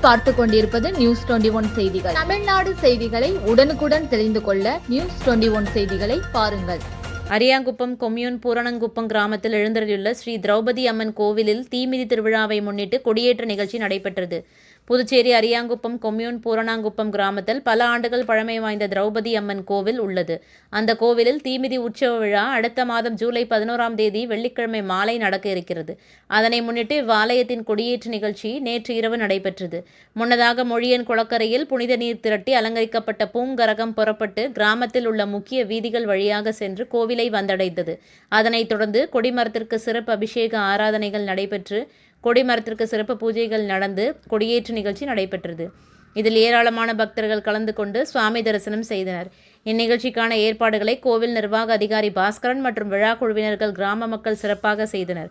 நீங்கள் பார்த்து கொண்டிருப்பது நியூஸ் 21 செய்திகள். தமிழ்நாடு செய்திகளை உடனுக்குடன் தெரிந்து கொள்ள நியூஸ் 21 செய்திகளை பாருங்கள். அரியாங்குப்பம் கொம்யூன் பூரணங்குப்பம் கிராமத்தில் எழுந்தருளியுள்ள ஸ்ரீ திரௌபதி அம்மன் கோவிலில் தீமிதி திருவிழாவை முன்னிட்டு கொடியேற்ற நிகழ்ச்சி நடைபெற்றது. புதுச்சேரி அரியாங்குப்பம் கொம்யூன் பூரணங்குப்பம் கிராமத்தில் பல ஆண்டுகள் பழமை வாய்ந்த திரௌபதி அம்மன் கோவில் உள்ளது. அந்த கோவிலில் தீமிதி உற்சவ விழா அடுத்த மாதம் ஜூலை 11ஆம் தேதி வெள்ளிக்கிழமை மாலை நடக்க இருக்கிறது. அதனை முன்னிட்டு இவ்வாலயத்தின் கொடியேற்ற நிகழ்ச்சி நேற்று இரவு நடைபெற்றது. முன்னதாக மொழியன் குளக்கரையில் புனித நீர் திரட்டி அலங்கரிக்கப்பட்ட பூங்கரகம் புறப்பட்டு கிராமத்தில் உள்ள முக்கிய வீதிகள் வழியாக சென்று கோவிலை வந்தடைந்தது. அதனைத் தொடர்ந்து கொடிமரத்திற்கு சிறப்பு அபிஷேக ஆராதனைகள் நடைபெற்று கொடிமரத்திற்கு சிறப்பு பூஜைகள் நடந்து கொடியேற்று நிகழ்ச்சி நடைபெற்றது. இதில் ஏராளமான பக்தர்கள் கலந்து கொண்டு சுவாமி தரிசனம் செய்தனர். இந்நிகழ்ச்சிக்கான ஏற்பாடுகளை கோவில் நிர்வாக அதிகாரி பாஸ்கரன் மற்றும் விழா குழுவினர்கள் கிராம மக்கள் சிறப்பாக செய்தனர்.